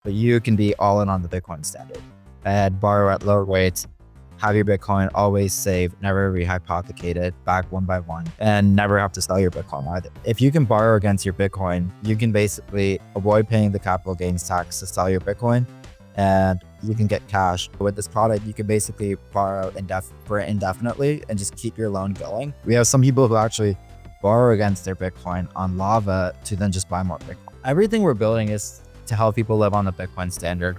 but you can be all in on the Bitcoin standard and borrow at lower rates, have your Bitcoin always saved, never rehypothecated back one by one, and never have to sell your Bitcoin either. If you can borrow against your Bitcoin, you can basically avoid paying the capital gains tax to sell your Bitcoin, and you can get cash. With this product, you can basically borrow indefinitely and just keep your loan going. We have some people who actually borrow against their Bitcoin on Lava to then just buy more Bitcoin. Everything we're building is to help people live on the Bitcoin standard.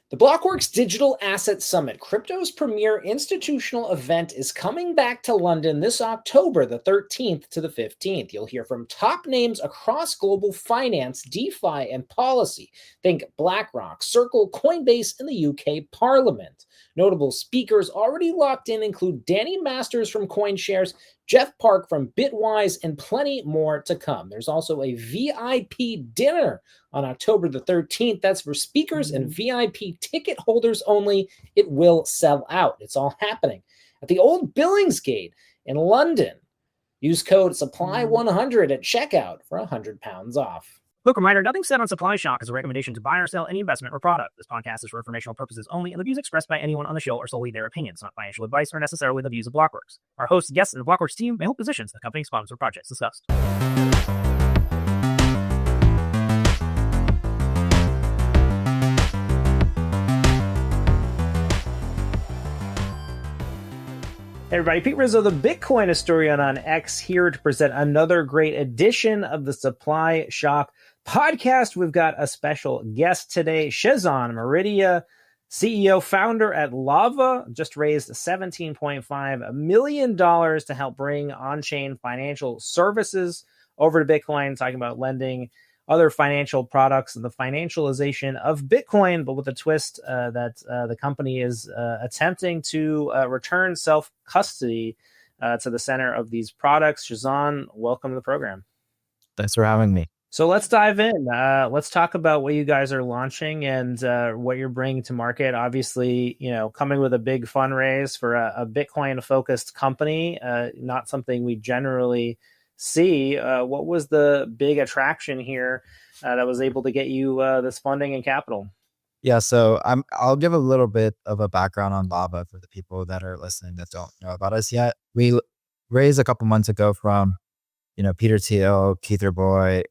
The Blockworks Digital Asset Summit, crypto's premier institutional event, is coming back to London this October, the 13th to the 15th. You'll hear from top names across global finance, DeFi, and policy. Think BlackRock, Circle, Coinbase, and the UK Parliament. Notable speakers already locked in include Danny Masters from CoinShares, Jeff Park from Bitwise, and plenty more to come. There's also a VIP dinner on October the 13th. That's for speakers and VIP ticket holders only. It will sell out. It's all happening at the Old Billingsgate in London. Use code SUPPLY100 at checkout for £100 off. Quick reminder, nothing said on Supply Shock is a recommendation to buy or sell any investment or product. This podcast is for informational purposes only, and the views expressed by anyone on the show are solely their opinions, not financial advice or necessarily the views of Blockworks. Our hosts, guests, and the Blockworks team may hold positions in the company, sponsors, or projects discussed. Hey everybody, Pete Rizzo, the Bitcoin historian on X, here to present another great edition of the Supply Shock podcast. We've got a special guest today, Shehzan Maredia, CEO, founder at Lava, just raised $17.5 million to help bring on-chain financial services over to Bitcoin, talking about lending, other financial products, and the financialization of Bitcoin, but with a twist that the company is attempting to return self-custody to the center of these products. Shehzan, welcome to the program. Thanks for having me. So let's dive in. Let's talk about what you guys are launching and what you're bringing to market. Obviously, coming with a big fundraise for a Bitcoin-focused company, not something we generally see. What was the big attraction here that was able to get you this funding and capital? Yeah, so I'll give a little bit of a background on Lava for the people that are listening that don't know about us yet. We raised a couple months ago from, Peter Thiel, Keither Boy,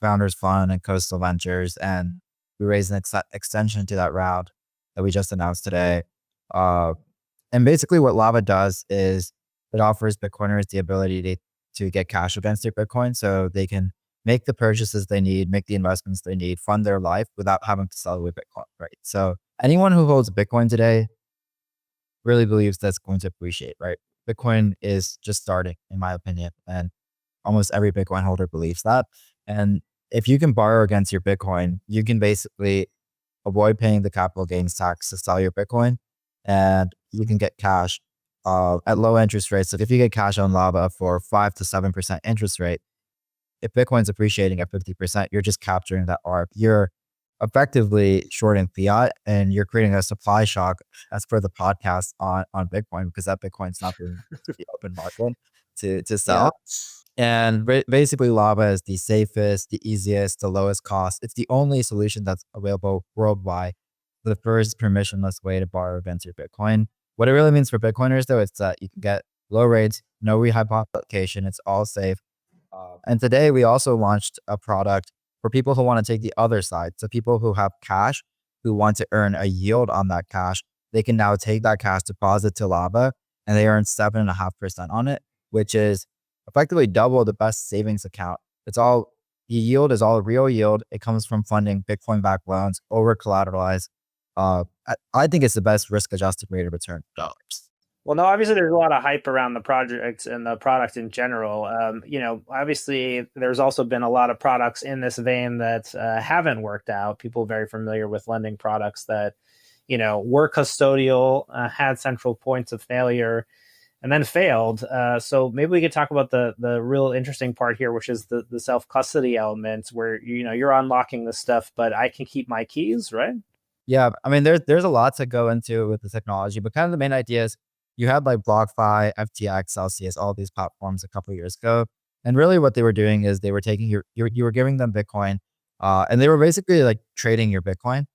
Founders Fund, and Coastal Ventures, and we raised an extension to that round that we just announced today. And basically, what Lava does is it offers Bitcoiners the ability to get cash against their Bitcoin, so they can make the purchases they need, make the investments they need, fund their life without having to sell away Bitcoin, right? So anyone who holds Bitcoin today really believes that's going to appreciate, right? Bitcoin is just starting, in my opinion, and almost every Bitcoin holder believes that. And if you can borrow against your Bitcoin, you can basically avoid paying the capital gains tax to sell your Bitcoin, and you can get cash at low interest rates. So if you get cash on Lava for 5 to 7% interest rate, if Bitcoin's appreciating at 50%, you're just capturing that ARB. You're effectively shorting fiat, and you're creating a supply shock, as per the podcast on Bitcoin, because that Bitcoin's not being to the open market to sell. Yeah. And basically, Lava is the safest, the easiest, the lowest cost. It's the only solution that's available worldwide, the first permissionless way to borrow against your Bitcoin. What it really means for Bitcoiners, though, it's that you can get low rates, no rehypothecation, it's all safe. And today we also launched a product for people who want to take the other side. So people who have cash, who want to earn a yield on that cash, they can now take that cash deposit to Lava, and they earn 7.5% on it, which is effectively double the best savings account. The yield is all real yield. It comes from funding Bitcoin-backed loans, over collateralized. I think it's the best risk-adjusted rate of return dollars. Well, no, obviously there's a lot of hype around the project and the product in general. Obviously there's also been a lot of products in this vein that haven't worked out. People very familiar with lending products that, were custodial, had central points of failure, and then failed. So maybe we could talk about the real interesting part here, which is the self-custody element, where you're unlocking this stuff, but I can keep my keys, right? Yeah, I mean, there's a lot to go into with the technology, but kind of the main idea is you had like BlockFi, FTX, Celsius, all these platforms a couple of years ago. And really what they were doing is they were taking you were giving them Bitcoin And they were basically like trading your Bitcoin.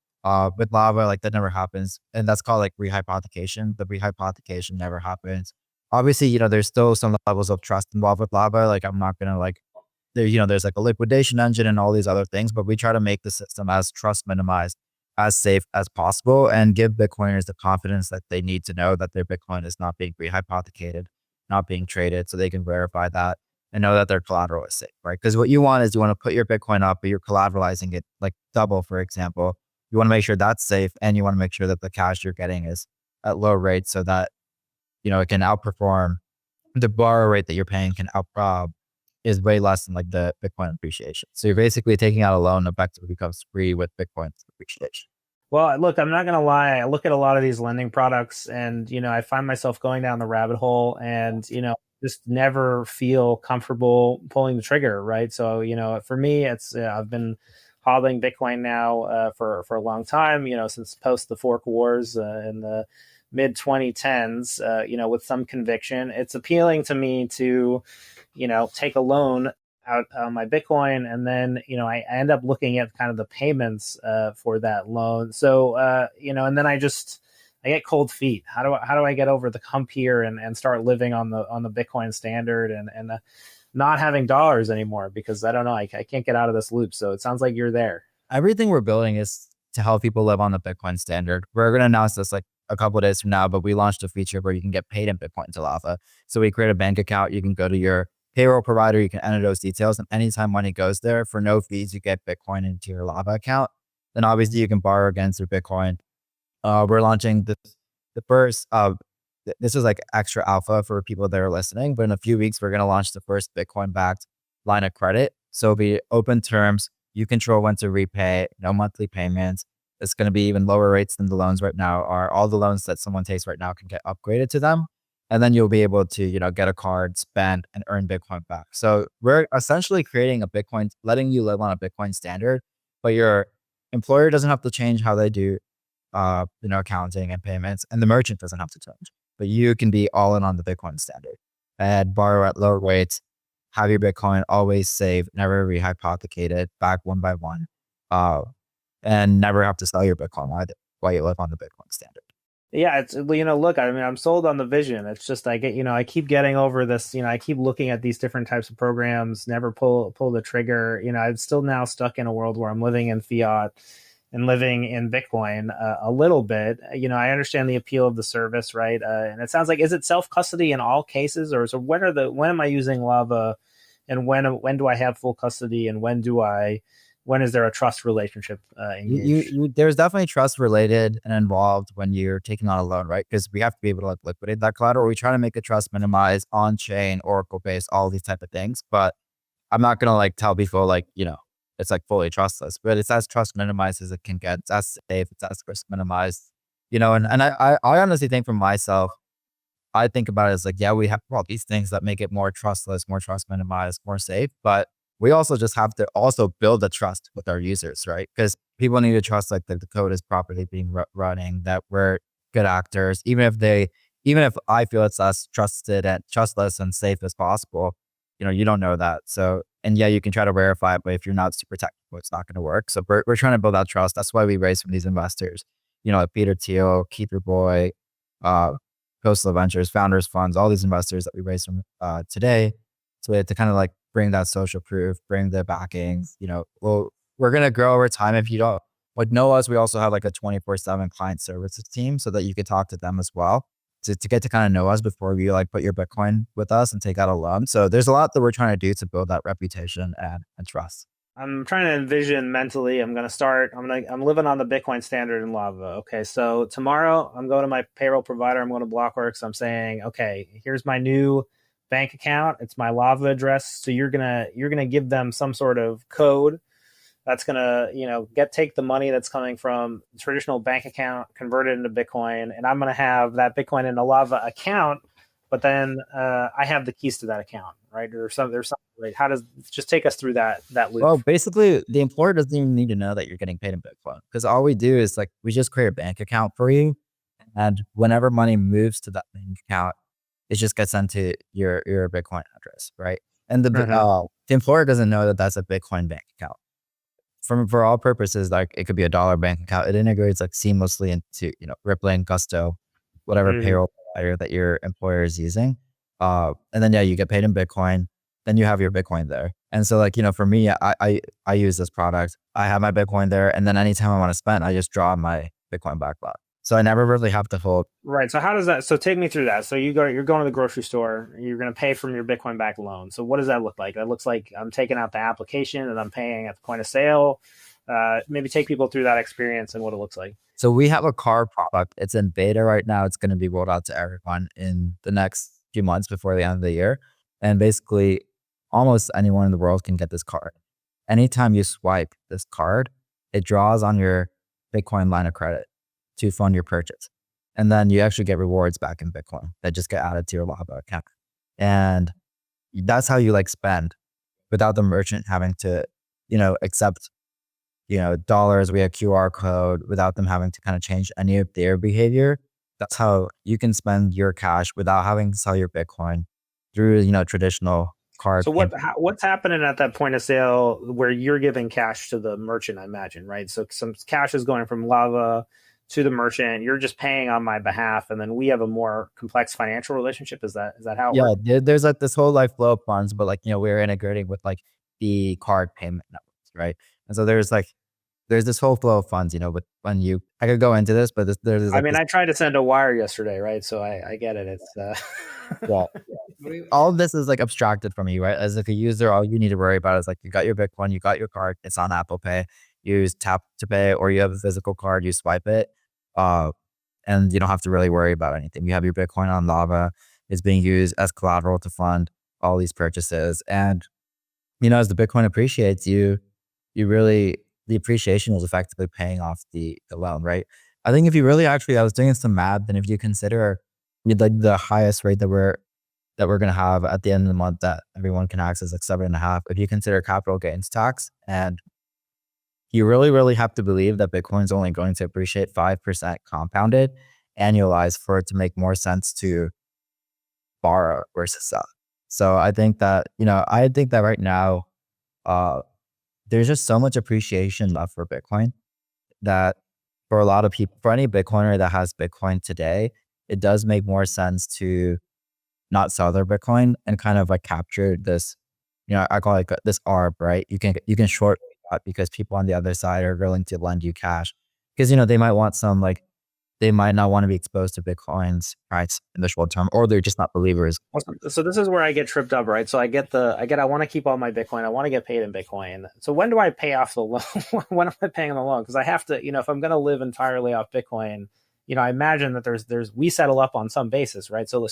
With Lava, like that never happens. And that's called like rehypothecation. The rehypothecation never happens. Obviously, there's still some levels of trust involved with Lava. Like I'm not gonna like there, there's like a liquidation engine and all these other things, but we try to make the system as trust minimized, as safe as possible, and give Bitcoiners the confidence that they need to know that their Bitcoin is not being rehypothecated, not being traded, so they can verify that and know that their collateral is safe, right? Because what you want is you want to put your Bitcoin up, but you're collateralizing it like double, for example. You want to make sure that's safe, and you want to make sure that the cash you're getting is at low rates so that it can outperform the borrow rate that you're paying can is way less than like the Bitcoin appreciation. So you're basically taking out a loan effectively becomes free with Bitcoin's appreciation. Well, look, I'm not going to lie. I look at a lot of these lending products and, I find myself going down the rabbit hole and, just never feel comfortable pulling the trigger. Right. So, for me, it's, I've been hodling Bitcoin now for a long time, since post the fork wars in the mid 2010s, with some conviction. It's appealing to me to, take a loan out my Bitcoin, and then I end up looking at kind of the payments for that loan. So and then I get cold feet. How do I get over the hump here and start living on the Bitcoin standard and not having dollars anymore, because I don't know, I can't get out of this loop. So it sounds like you're there. Everything we're building is to help people live on the Bitcoin standard. We're going to announce this like a couple of days from now, but we launched a feature where you can get paid in Bitcoin to Lava. So we create a bank account. You can go to your payroll provider, you can enter those details, and anytime money goes there for no fees, you get Bitcoin into your Lava account. Then obviously you can borrow against your Bitcoin. We're launching the first, this is like extra alpha for people that are listening, but in a few weeks, we're going to launch the first Bitcoin backed line of credit. So it'll be open terms. You control when to repay, no monthly payments. It's going to be even lower rates than the loans right now are. All the loans that someone takes right now can get upgraded to them. And then you'll be able to, get a card, spend, and earn Bitcoin back. So we're essentially creating a Bitcoin, letting you live on a Bitcoin standard, but your employer doesn't have to change how they do, accounting and payments, and the merchant doesn't have to change. But you can be all in on the Bitcoin standard and borrow at low rates, have your Bitcoin always saved, never rehypothecated, back one by one, and never have to sell your Bitcoin either while you live on the Bitcoin standard. Yeah, it's look, I mean, I'm sold on the vision. It's just I get, I keep getting over this, I keep looking at these different types of programs, never pull the trigger. I'm still now stuck in a world where I'm living in fiat and living in Bitcoin a little bit. I understand the appeal of the service, right? And it sounds like, is it self-custody in all cases, or so when am I using Lava, and when do I have full custody, and when is there a trust relationship engaged? There's definitely trust related and involved when you're taking on a loan, right? Because we have to be able to like liquidate that collateral. We try to make a trust minimize on chain, Oracle based, all these type of things. But I'm not gonna like tell people like, it's like fully trustless, but it's as trust minimized as it can get. It's as safe, it's as risk minimized, and I honestly think for myself, I think about it as like, yeah, we have all these things that make it more trustless, more trust minimized, more safe, but we also just have to also build the trust with our users, right? Because people need to trust like that the code is properly being running, that we're good actors, even if I feel it's as trusted and trustless and safe as possible, you don't know that. So, and yeah, you can try to verify it, but if you're not super technical, it's not going to work. So we're trying to build that trust. That's why we raise from these investors, like Peter Thiel, Keith Boy, Coastal Ventures, Founders Funds, all these investors that we raised from today. So we have to kind of like bring that social proof, bring the backings, well, we're going to grow over time. If you don't know us, we also have like a 24/7 client services team so that you could talk to them as well to get to kind of know us before you like put your Bitcoin with us and take out a loan. So there's a lot that we're trying to do to build that reputation and trust. I'm trying to envision mentally. I'm living on the Bitcoin standard in Lava. Okay. So tomorrow I'm going to my payroll provider. I'm going to Blockworks. I'm saying, okay, here's my new bank account. It's my Lava address. So you're going to give them some sort of code that's going to, take the money that's coming from the traditional bank account, convert it into Bitcoin. And I'm going to have that Bitcoin in a Lava account, but then I have the keys to that account, right? There's something, right? How does, just take us through that loop? Well, basically the employer doesn't even need to know that you're getting paid in Bitcoin, because all we do is like, we just create a bank account for you. And whenever money moves to that bank account, it just gets sent to your Bitcoin address, right? And the employer doesn't know that that's a Bitcoin bank account. for all purposes, like it could be a dollar bank account. It integrates like seamlessly into, Rippling, Gusto, whatever Mhm. payroll provider that your employer is using. And then yeah, you get paid in Bitcoin. Then you have your Bitcoin there. And so like, for me, I use this product. I have my Bitcoin there, and then anytime I want to spend, I just draw my Bitcoin backlog. So I never really have to hold. Right. So how does that? So take me through that. So you're going to the grocery store. You're going to pay from your Bitcoin backed loan. So what does that look like? That looks like I'm taking out the application and I'm paying at the point of sale. Maybe take people through that experience and what it looks like. So we have a card product. It's in beta right now. It's going to be rolled out to everyone in the next few months before the end of the year. And basically, almost anyone in the world can get this card. Anytime you swipe this card, it draws on your Bitcoin line of credit to fund your purchase. And then you actually get rewards back in Bitcoin that just get added to your Lava account. And that's how you like spend without the merchant having to, accept, dollars via QR code without them having to kind of change any of their behavior. That's how you can spend your cash without having to sell your Bitcoin through, traditional card So payment. what's happening at that point of sale where you're giving cash to the merchant? I imagine, right? So some cash is going from Lava to the merchant. You're just paying on my behalf, and then we have a more complex financial relationship. Is that how it Yeah, works? there's like this whole like flow of funds, but like, we're integrating with like the card payment networks, right? And so there's this whole flow of funds, with when I could go into this, but there's I like mean, this. I tried to send a wire yesterday, right? So I get it. It's Yeah. All of this is like abstracted from you, right? As like a user, all you need to worry about is like you got your Bitcoin, you got your card, it's on Apple Pay, you use tap to pay, or you have a physical card, you swipe it. Uh, and you don't have to really worry about anything. You have your Bitcoin on Lava. It's being used as collateral to fund all these purchases. And, as the Bitcoin appreciates, you really, the appreciation is effectively paying off the loan, right? I think if you really actually, I was doing some math, and if you consider like the highest rate that we're going to have at the end of the month that everyone can access, like 7.5. If you consider capital gains tax, and you really, really have to believe that Bitcoin's only going to appreciate 5% compounded annualized for it to make more sense to borrow versus sell. So I think that right now, uh, there's just so much appreciation left for Bitcoin that for a lot of people, for any Bitcoiner that has Bitcoin today, it does make more sense to not sell their Bitcoin and kind of like capture this, I call it this ARB, right? You can short that because people on the other side are willing to lend you cash because, they might want some like, they might not want to be exposed to Bitcoin's price in the short term, or they're just not believers. so this is where I get tripped up, right? So I want to keep all my Bitcoin. I want to get paid in Bitcoin. So when do I pay off the loan? When am I paying the loan? Because I have to, if I'm going to live entirely off Bitcoin, I imagine that we settle up on some basis, right? So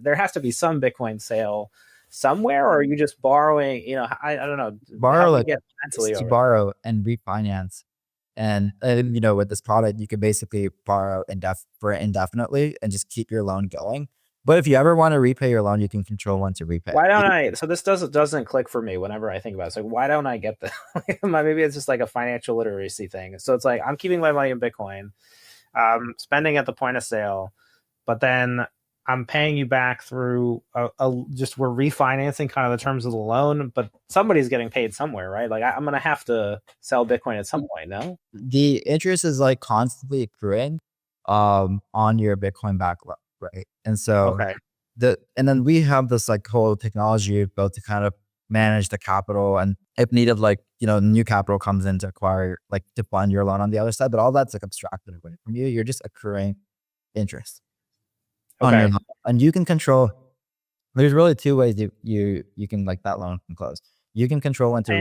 there has to be some Bitcoin sale somewhere, or are you just borrowing? I don't know. How Borrow do you like get mentally to over? borrow and refinance. And, with this product, you can basically borrow for indefinitely and just keep your loan going. But if you ever want to repay your loan, you can control when to repay. Why don't I? So this doesn't click for me whenever I think about it. It's like, why don't I get the? Maybe it's just like a financial literacy thing. So it's like I'm keeping my money in Bitcoin, spending at the point of sale, but then I'm paying you back through just we're refinancing kind of the terms of the loan, but somebody's getting paid somewhere, right? Like I'm gonna have to sell Bitcoin at some point, no? The interest is like constantly accruing on your Bitcoin backlog, right? And so Okay. and then we have this like whole technology we've built to kind of manage the capital, and if needed, like, new capital comes in to acquire, like, to fund your loan on the other side, but all that's like abstracted away from you. You're just accruing interest on your Okay. loan, and you can control. There's really two ways you can, like, that loan can close. You can control when to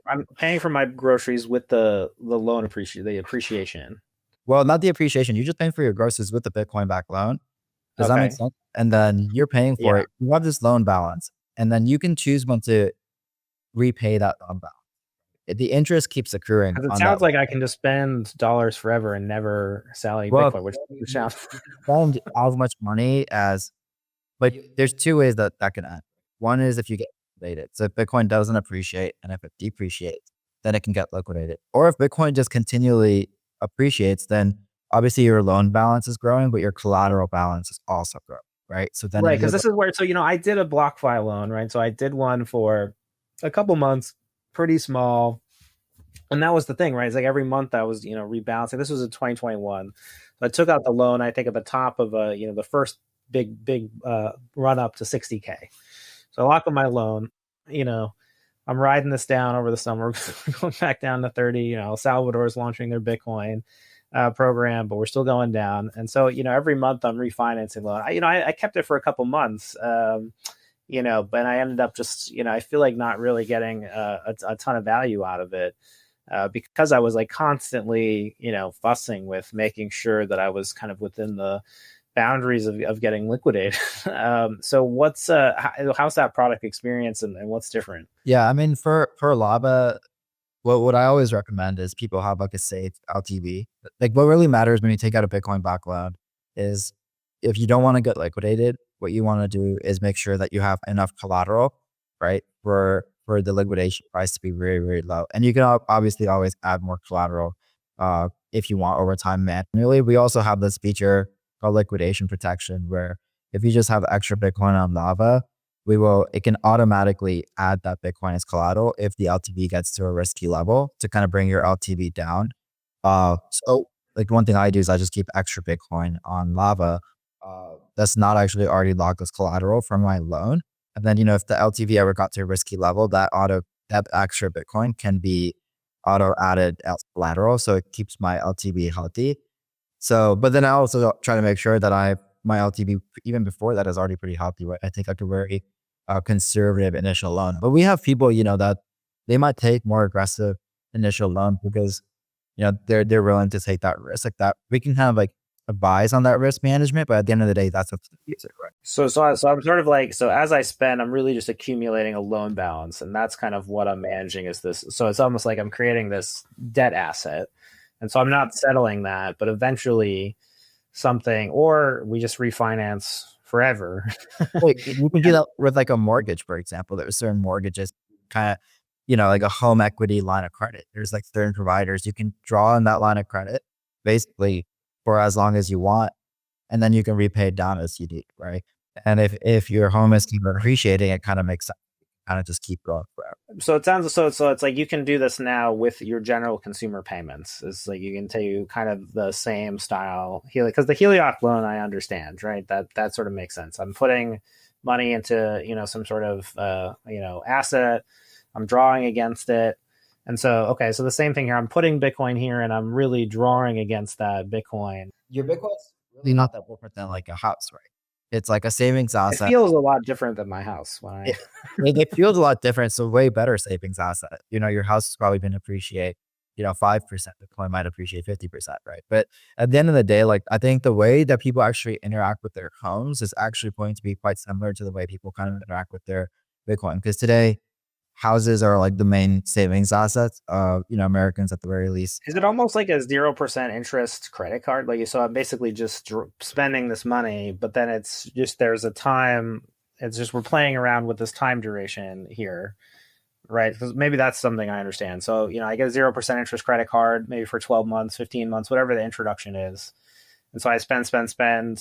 I'm paying for my groceries with the loan appreciation. well, not the appreciation. You're just paying for your groceries with the Bitcoin backed loan. Does that make Okay. sense? And then you're paying for Yeah. it. You have this loan balance, and then you can choose when to repay that loan balance. The interest keeps accruing Because it on that sounds loan. like I can just spend dollars forever and never sell any Well, Bitcoin, which sounds spend as much money as, but there's two ways that can end. One is if you get liquidated. So if Bitcoin doesn't appreciate and if it depreciates, then it can get liquidated. Or if Bitcoin just continually appreciates, then obviously your loan balance is growing, but your collateral balance is also growing, right? So then right. if Because you're this is where I did a BlockFi loan, right? So I did one for a couple months, pretty small. And that was the thing, right? It's like every month I was, rebalancing. This was in 2021. So I took out the loan, I think at the top of the first big run up to 60K. So I lock up my loan, you know, I'm riding this down over the summer, going back down to 30. El Salvador is launching their Bitcoin program, but we're still going down. And so, every month I'm refinancing loan. I kept it for a couple months, but I ended up just, I feel like not really getting a ton of value out of it. Because I was like constantly, fussing with making sure that I was kind of within the boundaries of getting liquidated. So how's that product experience and what's different? Yeah, I mean, for Lava, what I always recommend is people have like a safe LTV. Like what really matters when you take out a Bitcoin back loan is if you don't want to get liquidated, what you want to do is make sure that you have enough collateral, right? For the liquidation price to be very, very low. And you can obviously always add more collateral if you want over time manually. We also have this feature called liquidation protection where if you just have extra Bitcoin on Lava, it can automatically add that Bitcoin as collateral if the LTV gets to a risky level to kind of bring your LTV down. So like one thing I do is I just keep extra Bitcoin on Lava. That's not actually already logged as collateral from my loan. And then, if the LTV ever got to a risky level, that extra Bitcoin can be auto added as collateral. So it keeps my LTV healthy. So, but then I also try to make sure that my LTV even before that is already pretty healthy, right? I take like a very conservative initial loan, but we have people, that they might take more aggressive initial loan because, they're willing to take that risk like that. We can kind of like advise on that risk management, but at the end of the day, that's up to the user, right? So I'm sort of like, so as I spend, I'm really just accumulating a loan balance, and that's kind of what I'm managing is this. So it's almost like I'm creating this debt asset. And so I'm not settling that, but eventually something, or we just refinance forever. Like you can do that with like a mortgage, for example. There's certain mortgages kind of, like a home equity line of credit. There's like certain providers you can draw on that line of credit basically for as long as you want, and then you can repay it down as you need, right? And if your home is keep appreciating, it kind of makes sense. Kind of just keep going forever. So it sounds so it's like you can do this now with your general consumer payments. It's like you can take kind of the same style because the Helioc loan I understand, right? That sort of makes sense. I'm putting money into some sort of asset. I'm drawing against it. And so, okay, so the same thing here. I'm putting Bitcoin here and I'm really drawing against that Bitcoin. Your Bitcoin's really not that different than like a house, right? It's like a savings It asset. feels a lot different than my house when I. It feels a lot different. It's a way better savings asset. Your house has probably been appreciate, 5%. Bitcoin might appreciate 50%, right? But at the end of the day, like I think the way that people actually interact with their homes is actually going to be quite similar to the way people kind of interact with their Bitcoin. Because today, houses are like the main savings assets of Americans at the very least. Is it almost like a 0% interest credit card? Like, so I'm basically just spending this money, but then it's just there's a time. It's just we're playing around with this time duration here, right? Because maybe that's something I understand. So I get a 0% interest credit card, maybe for 12 months, 15 months, whatever the introduction is. And so I spend.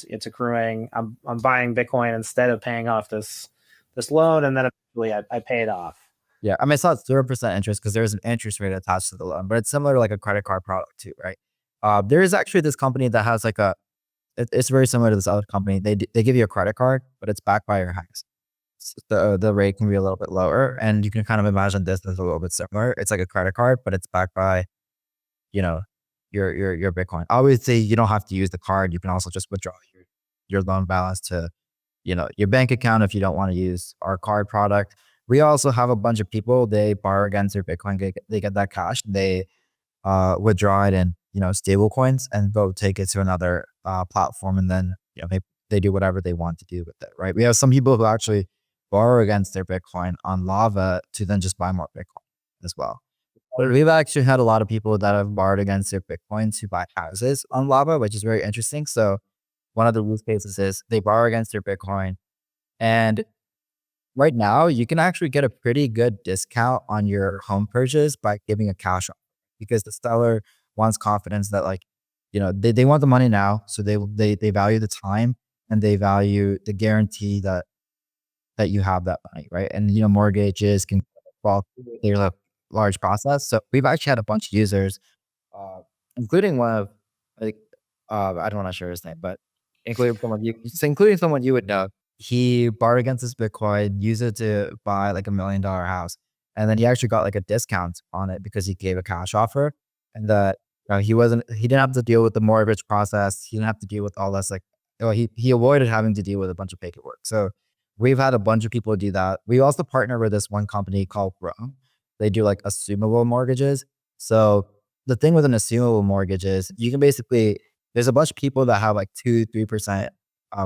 It's accruing. I'm buying Bitcoin instead of paying off this loan, and then eventually I pay it off. Yeah, I mean, it's not 0% interest because there's an interest rate attached to the loan, but it's similar to like a credit card product too, right? There is actually this company that has like it's very similar to this other company. They give you a credit card, but it's backed by your house. The rate can be a little bit lower, and you can kind of imagine this as a little bit similar. It's like a credit card, but it's backed by, you know, your Bitcoin. Obviously, you don't have to use the card. You can also just withdraw your loan balance to, your bank account if you don't want to use our card product. We also have a bunch of people, they borrow against their Bitcoin, they get that cash, they withdraw it in, stable coins and go take it to another platform. And then, they do whatever they want to do with it, right? We have some people who actually borrow against their Bitcoin on Lava to then just buy more Bitcoin as well. But we've actually had a lot of people that have borrowed against their Bitcoin to buy houses on Lava, which is very interesting. So one of the use cases is they borrow against their Bitcoin, and right now, you can actually get a pretty good discount on your home purchase by giving a cash offer because the seller wants confidence that they want the money now. So they value the time and they value the guarantee that you have that money, right? And, mortgages can fall through. They're large process. So we've actually had a bunch of users, uh, including one of like I don't want to share his name, but including someone you would know. He borrowed against his Bitcoin, used it to buy like $1 million house, and then he actually got like a discount on it because he gave a cash offer, and that he didn't have to deal with the mortgage process. He didn't have to deal with all this like he avoided having to deal with a bunch of paperwork. So we've had a bunch of people do that. We also partner with this one company called Bro. They do like assumable mortgages. So the thing with an assumable mortgage is you can basically there's a bunch of people that have like 2-3%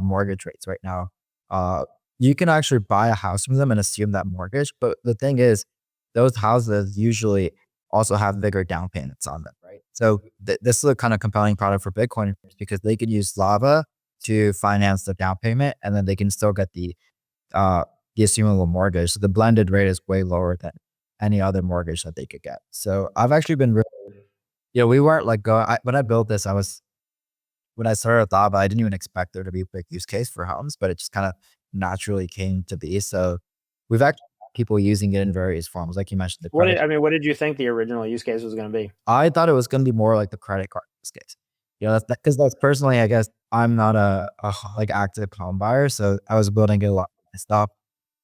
mortgage rates right now. Uh, you can actually buy a house from them and assume that mortgage. But the thing is, those houses usually also have bigger down payments on them, right? So this is a kind of compelling product for Bitcoiners because they could use Lava to finance the down payment, and then they can still get the assumable mortgage. So the blended rate is way lower than any other mortgage that they could get. So I've actually been really, we weren't like when I built this, when I started Lava, I didn't even expect there to be a big use case for homes, but it just kind of naturally came to be. So we've actually had people using it in various forms, like you mentioned, the credit. What did you think the original use case was going to be? I thought it was going to be more like the credit card use case. That's because that's personally, I guess I'm not a like active home buyer, so I was building a lot of stuff.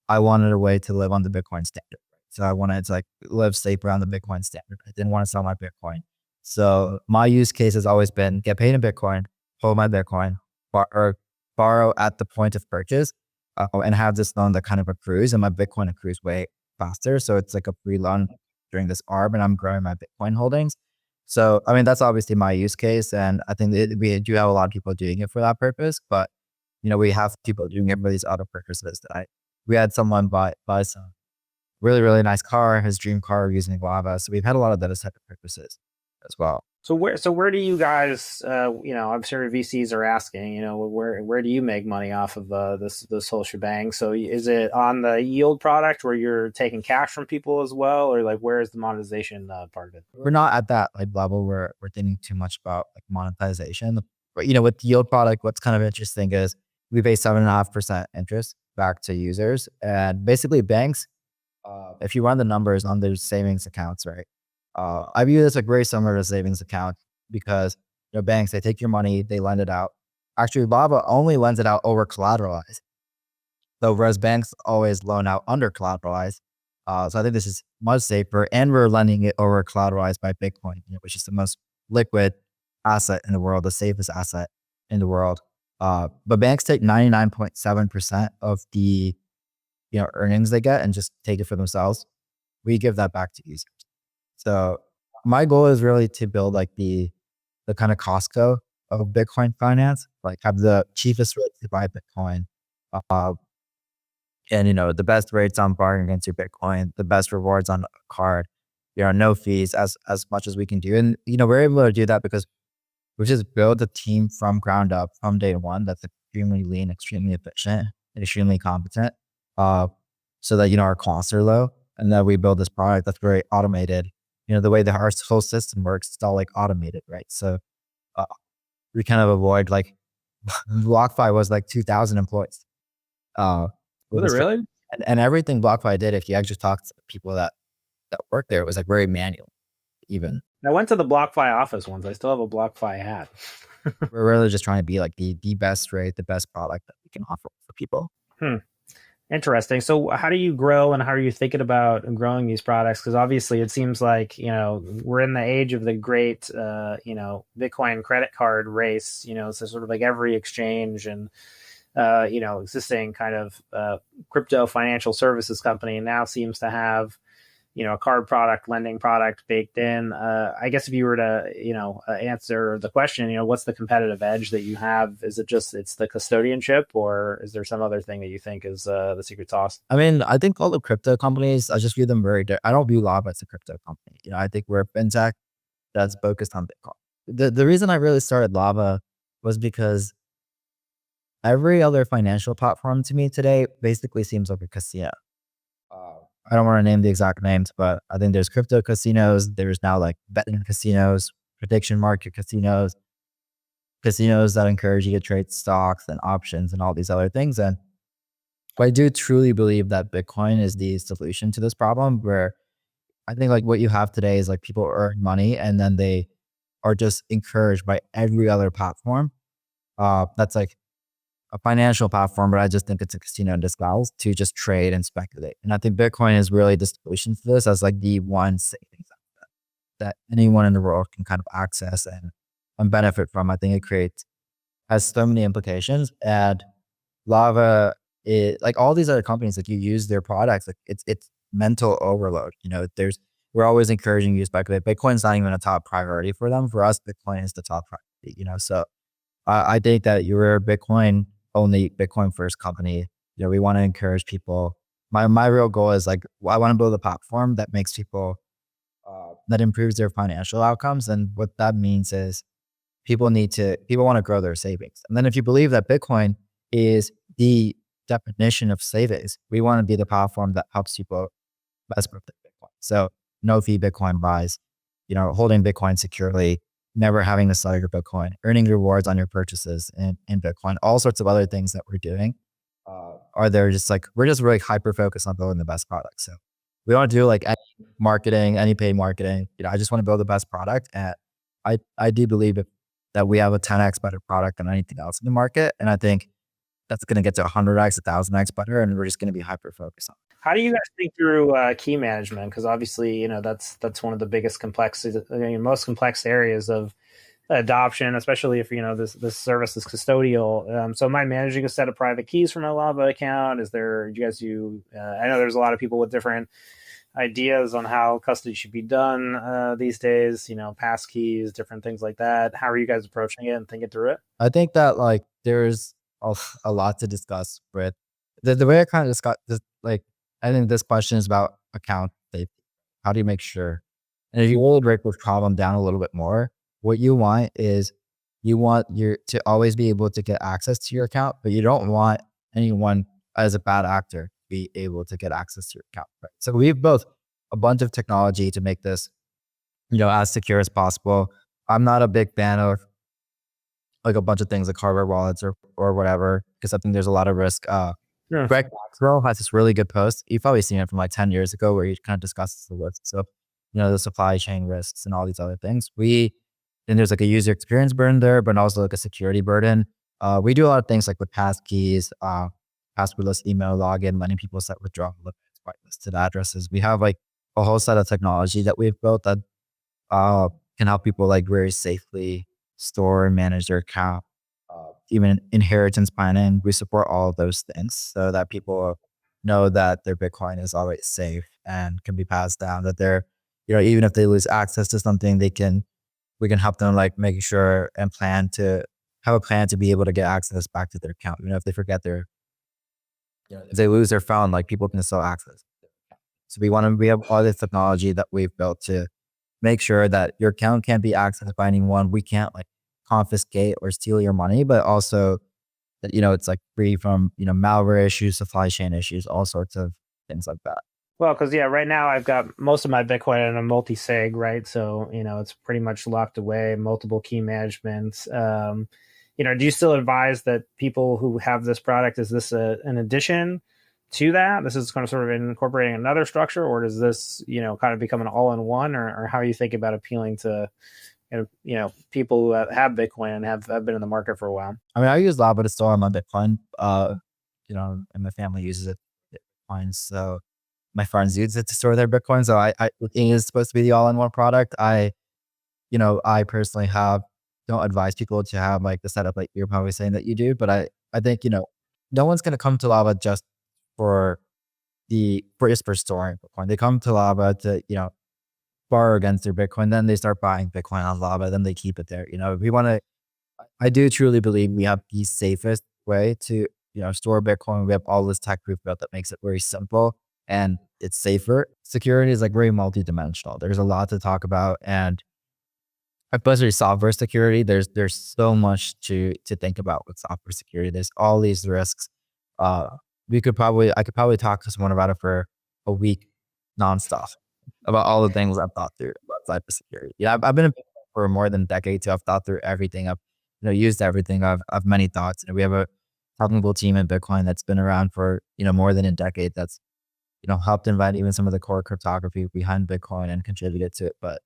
I wanted a way to live on the Bitcoin standard. So I wanted to like live safe around the Bitcoin standard. I didn't want to sell my Bitcoin. So my use case has always been get paid in Bitcoin, hold my Bitcoin, or borrow at the point of purchase, and have this loan that kind of accrues, and my Bitcoin accrues way faster. So it's like a free loan during this ARB, and I'm growing my Bitcoin holdings. So I mean that's obviously my use case, and I think we do have a lot of people doing it for that purpose. But we have people doing it for these other purposes. We had someone buy some really, really nice car, his dream car using Lava. So we've had a lot of those type of purposes as well. So where do you guys, I'm sure VCs are asking, where do you make money off of this whole shebang? So is it on the yield product where you're taking cash from people as well, or like where is the monetization part of it? We're not at that like level where we're thinking too much about like monetization. But with the yield product, what's kind of interesting is we pay 7.5% interest back to users, and basically banks, if you run the numbers on their savings accounts, right? I view this like very similar to a savings account because banks, they take your money, they lend it out. Actually, Lava only lends it out over collateralized. So whereas banks always loan out under collateralized. So I think this is much safer, and we're lending it over collateralized by Bitcoin, which is the most liquid asset in the world, the safest asset in the world. But banks take 99.7% of the earnings they get and just take it for themselves. We give that back to users. So my goal is really to build like the kind of Costco of Bitcoin finance, like have the cheapest rates to buy Bitcoin, uh, and the best rates on borrowing against your Bitcoin, the best rewards on a card, no fees, as much as we can do. And we're able to do that because we just build a team from ground up from day one that's extremely lean, extremely efficient, and extremely competent. So that our costs are low, and that we build this product that's very automated. The way that our whole system works, it's all like automated, right? So we kind of avoid like BlockFi was like 2,000 employees. Was it really? And everything BlockFi did, if you actually talk to people that work there, it was like very manual. Even I went to the BlockFi office once. I still have a BlockFi hat. we're really just trying to be like the best rate, the best product that we can offer for people. Interesting. So how do you grow, and how are you thinking about growing these products? Because obviously it seems like, we're in the age of the great, Bitcoin credit card race, so sort of like every exchange and, existing kind of crypto financial services company now seems to have, a card product, lending product baked in. I guess if you were to, answer the question, what's the competitive edge that you have? Is it just, it's the custodianship, or is there some other thing that you think is the secret sauce? I mean, I think all the crypto companies, I just view them I don't view Lava as a crypto company. I think we're a fintech that's focused on Bitcoin. The reason I really started Lava was because every other financial platform to me today basically seems like a casino. I don't want to name the exact names, but I think there's crypto casinos. There's now like betting casinos, prediction market casinos that encourage you to trade stocks and options and all these other things. And I do truly believe that Bitcoin is the solution to this problem, where I think like what you have today is like people earn money and then they are just encouraged by every other platform. That's like a financial platform, but I just think it's a casino in disguise to just trade and speculate. And I think Bitcoin is really the solution to this as like the one savings that anyone in the world can kind of access and benefit from. I think it has so many implications. And Lava, like all these other companies, like you use their products, like it's mental overload. We're always encouraging you to speculate. Bitcoin's not even a top priority for them. For us, Bitcoin is the top priority. So I think that you're a Bitcoin only, Bitcoin first company. We want to encourage people. My real goal is like I want to build a platform that makes people that improves their financial outcomes, and what that means is people want to grow their savings. And then if you believe that Bitcoin is the definition of savings, we want to be the platform that helps people best protect Bitcoin. So no fee Bitcoin buys, holding Bitcoin securely, never having to sell your Bitcoin, earning rewards on your purchases in Bitcoin, all sorts of other things that we're doing. Are there just like, we're just really hyper focused on building the best product. So we don't do like any marketing, any paid marketing. I just want to build the best product. And I do believe that we have a 10x better product than anything else in the market. And I think that's going to get to 100x, 1000x better. And we're just going to be hyper focused on it. How do you guys think through key management? Because obviously, that's one of the biggest most complex areas of adoption, especially if this service is custodial. So, am I managing a set of private keys for my Lava account? I know there's a lot of people with different ideas on how custody should be done these days. Pass keys, different things like that. How are you guys approaching it and thinking through it? I think that like there's a lot to discuss with the way I kind of discuss this. Like, I think this question is about account safety. How do you make sure? And if you will break this problem down a little bit more, what you want is to always be able to get access to your account, but you don't want anyone as a bad actor to be able to get access to your account. Right? So we've built a bunch of technology to make this, as secure as possible. I'm not a big fan of like a bunch of things like hardware wallets or whatever, because I think there's a lot of risk. Yeah. Greg Maxwell has this really good post. You've probably seen it from like 10 years ago where he kind of discusses the risks of, the supply chain risks and all these other things. Then there's like a user experience burden there, but also like a security burden. We do a lot of things like with pass keys, passwordless email login, letting people set withdrawal limits, whitelisted addresses. We have like a whole set of technology that we've built that can help people like very safely store and manage their account. Even inheritance planning, we support all of those things so that people know that their Bitcoin is always safe and can be passed down. That they're, even if they lose access to something, we can help them like making sure and have a plan to be able to get access back to their account. If they forget if they lose their phone, like people can still access. So we have all this technology that we've built to make sure that your account can't be accessed by anyone. We can't like confiscate or steal your money, but also that, it's like free from, malware issues, supply chain issues, all sorts of things like that. Well, because right now I've got most of my Bitcoin in a multi-sig, right? So, it's pretty much locked away, multiple key management. Do you still advise that people who have this product, is this an addition to that? This is kind of sort of incorporating another structure, or does this, kind of become an all-in-one, or how are you thinking about appealing to, people who have Bitcoin and have been in the market for a while? I mean, I use Lava to store my Bitcoin, and my family uses it for Bitcoin. So my friends use it to store their Bitcoin. So it is supposed to be the all-in-one product. I personally don't advise people to have like the setup like you're probably saying that you do, but I think, no one's going to come to Lava just for storing Bitcoin. They come to Lava to, borrow against their Bitcoin, then they start buying Bitcoin on Lava, then they keep it there. I do truly believe we have the safest way to, store Bitcoin. We have all this tech we've built that makes it very simple and it's safer. Security is like very multidimensional. There's a lot to talk about, and especially software security. There's so much to think about with software security. There's all these risks. I could probably talk to someone about it for a week nonstop about all the things I've thought through about cybersecurity. Yeah, I've been in Bitcoin for more than a decade, so I've thought through everything. I've used everything. I've many thoughts. We have a technical team in Bitcoin that's been around for more than a decade. That's helped invent even some of the core cryptography behind Bitcoin and contributed to it. But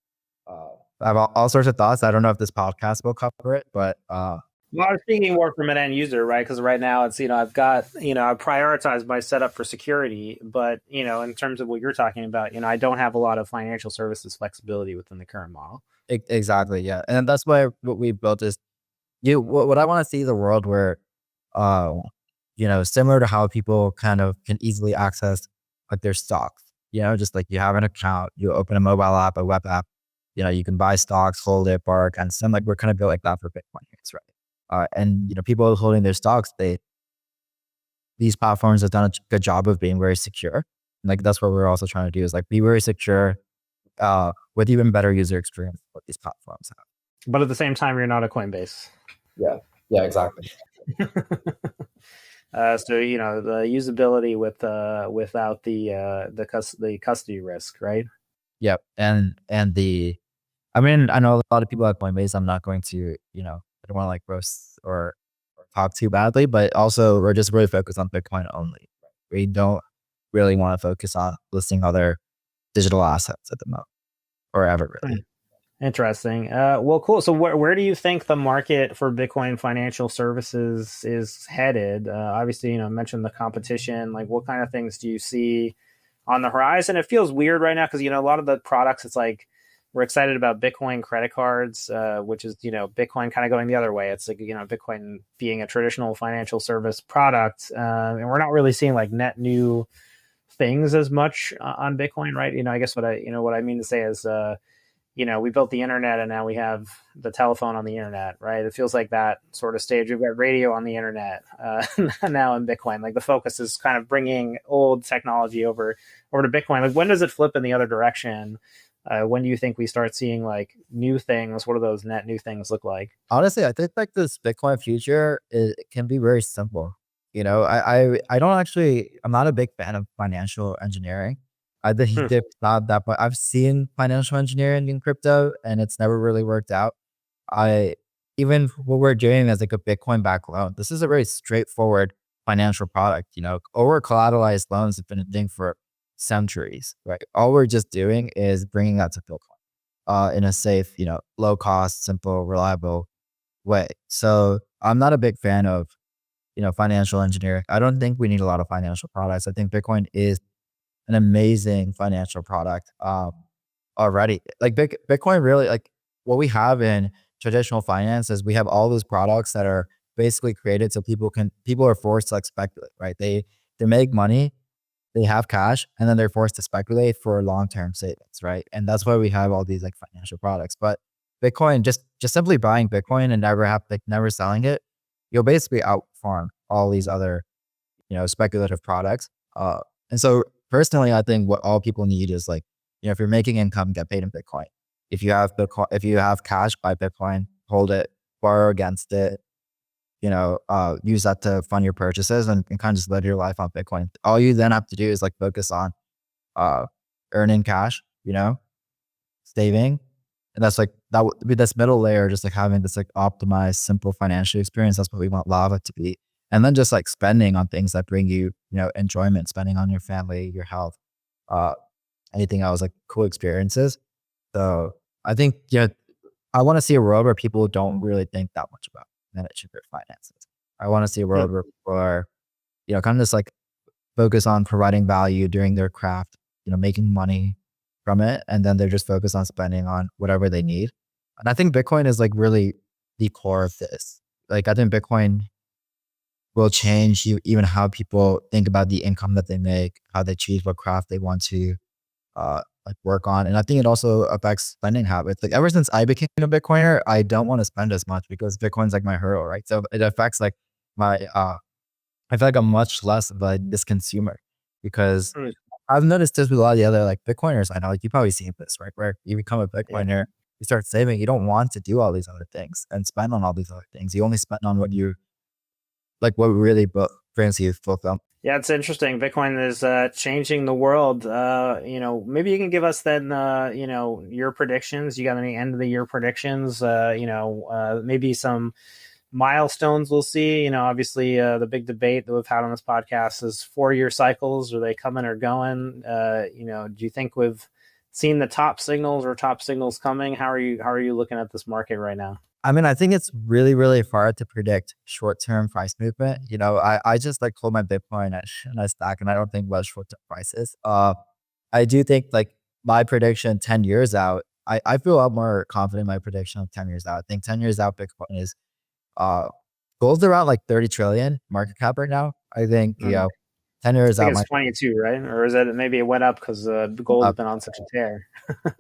I have all sorts of thoughts. I don't know if this podcast will cover it, but well, I was thinking more from an end user, right? Because right now it's, I've got, I prioritize my setup for security, but, in terms of what you're talking about, I don't have a lot of financial services flexibility within the current model. Exactly, yeah. And that's why what we built is what I want to see is a world where, uh, similar to how people kind of can easily access like their stocks, just like you have an account, you open a mobile app, a web app, you can buy stocks, hold it, borrow, and send. Like we're kind of built like that for Bitcoin, right? And people holding their stocks, these platforms have done a good job of being very secure. And like that's what we're also trying to do is like be very secure, with even better user experience what these platforms have. But at the same time, you're not a Coinbase. Yeah, exactly. So the usability without the custody risk, right? Yep, and I mean, I know a lot of people at Coinbase. I'm not going to, I don't want to like roast or talk too badly, but also we're just really focused on Bitcoin only. We don't really want to focus on listing other digital assets at the moment or ever really. Interesting. Well, cool. So where do you think the market for Bitcoin financial services is headed? Obviously, I mentioned the competition. Like, what kind of things do you see on the horizon? It feels weird right now because, a lot of the products, it's like we're excited about Bitcoin credit cards, which is, Bitcoin kind of going the other way. It's like, Bitcoin being a traditional financial service product. And we're not really seeing like net new things as much on Bitcoin, right? I guess what I mean to say is, we built the internet and now we have the telephone on the internet, right? It feels like that sort of stage. We've got radio on the internet now in Bitcoin. Like the focus is kind of bringing old technology over to Bitcoin. Like when does it flip in the other direction? When do you think we start seeing like new things? What do those net new things look like? Honestly, I think like this Bitcoin future it can be very simple. I don't actually. I'm not a big fan of financial engineering. I think it's not that, but I've seen financial engineering in crypto, and it's never really worked out. I Even what we're doing as like a Bitcoin backed loan. This is a very straightforward financial product. Over collateralized loans have been a thing for centuries, right? All we're just doing is bringing that to Bitcoin, in a safe, low cost, simple, reliable way. So I'm not a big fan of financial engineering. I don't think we need a lot of financial products. I think Bitcoin is an amazing financial product already. Like Bitcoin really like what we have in traditional finance is we have all those products that are basically created so people are forced to like speculate, right? They make money, they have cash, and then they're forced to speculate for long-term savings, right? And that's why we have all these like financial products. But Bitcoin, just simply buying Bitcoin and never selling it, you'll basically outfarm all these other speculative products. And so personally, I think what all people need is like, if you're making income, get paid in Bitcoin. If you have Bitcoin, if you have cash, buy Bitcoin, hold it, borrow against it, use that to fund your purchases and kind of just live your life on Bitcoin. All you then have to do is like focus on earning cash, saving. And that's like that would be this middle layer, just like having this like optimized, simple financial experience. That's what we want Lava to be. And then just like spending on things that bring you, enjoyment, spending on your family, your health, uh, anything else, like cool experiences. So I think, I want to see a world where people don't really think that much about managing their finances. I want to see a world where people are, kind of just like focus on providing value during their craft, making money from it. And then they're just focused on spending on whatever they need. And I think Bitcoin is like really the core of this. Like I think Bitcoin will change even how people think about the income that they make, how they choose what craft they want to like work on. And I think it also affects spending habits. Like ever since I became a Bitcoiner, I don't want to spend as much because Bitcoin's like my hurdle, right? So it affects like my I feel like I'm much less of like this consumer because I've noticed this with a lot of the other like Bitcoiners I know. Like you probably seen this, right? Where you become a Bitcoiner, you start saving, you don't want to do all these other things and spend on all these other things. You only spend on what really brings you fulfillment. Yeah, it's interesting. Bitcoin is changing the world. Maybe you can give us then, your predictions. You got any end of the year predictions? Maybe some milestones we'll see? Obviously the big debate that we've had on this podcast is 4-year cycles. Are they coming or going? Do you think we've seen the top signals coming? How are you looking at this market right now? I mean, I think it's really, really hard to predict short-term price movement. I just like hold my Bitcoin and I stack, and I don't think about short-term prices. I do think like my prediction 10 years out, I feel a lot more confident in my prediction of 10 years out. I think 10 years out, Bitcoin is gold's around like 30 trillion market cap right now. I think, 10 years I out, think it's 22, right? Or is it maybe it went up because gold has been on such a tear?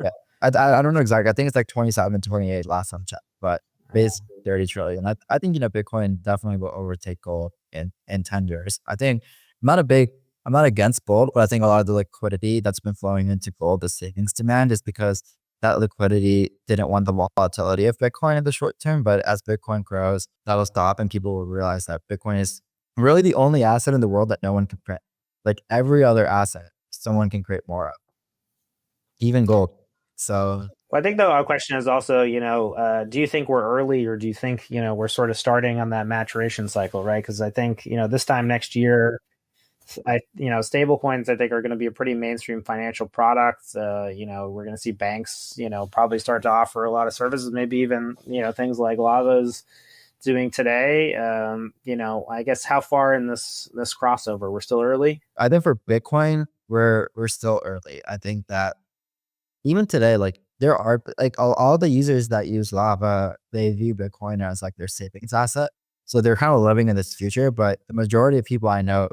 yeah. I don't know exactly. I think it's like 27, 28 last time checked, but basically 30 trillion. I think, Bitcoin definitely will overtake gold in 10 years. I think I'm not against gold, but I think a lot of the liquidity that's been flowing into gold, the savings demand, is because that liquidity didn't want the volatility of Bitcoin in the short term. But as Bitcoin grows, that'll stop and people will realize that Bitcoin is really the only asset in the world that no one can print. Like every other asset, someone can create more of, even gold. So Well, I think our question is also, do you think we're early, or do you think, we're sort of starting on that maturation cycle, right? Because I think, this time next year, stable coins, I think, are going to be a pretty mainstream financial product. We're going to see banks, probably start to offer a lot of services, maybe even, things like Lava's doing today. I guess how far in this crossover? We're still early. I think for Bitcoin, we're still early. I think that even today, like there are like all the users that use Lava, they view Bitcoin as like their savings asset. So they're kind of living in this future, but the majority of people I know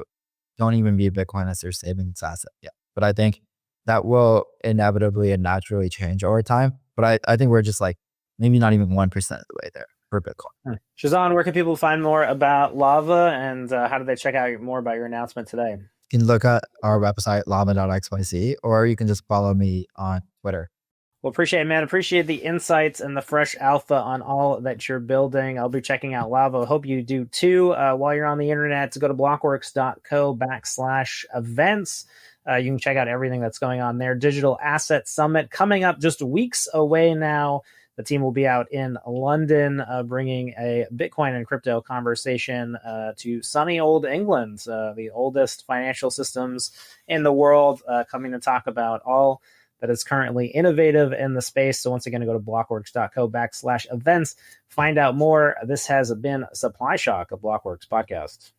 don't even view Bitcoin as their savings asset yet. But I think that will inevitably and naturally change over time. But I think we're just like maybe not even 1% of the way there for Bitcoin. Shehzan, where can people find more about Lava, and how do they check out more about your announcement today? You can look at our website, lava.xyz, or you can just follow me on Twitter. Well, appreciate it, man. Appreciate the insights and the fresh alpha on all that you're building. I'll be checking out Lava. Hope you do too. While you're on the internet, to go to blockworks.co/events. You can check out everything that's going on there. Digital Asset Summit coming up just weeks away now. The team will be out in London, bringing a Bitcoin and crypto conversation to sunny old England, the oldest financial systems in the world, coming to talk about all that is currently innovative in the space. So once again, go to blockworks.co/events. Find out more. This has been Supply Shock, a Blockworks podcast.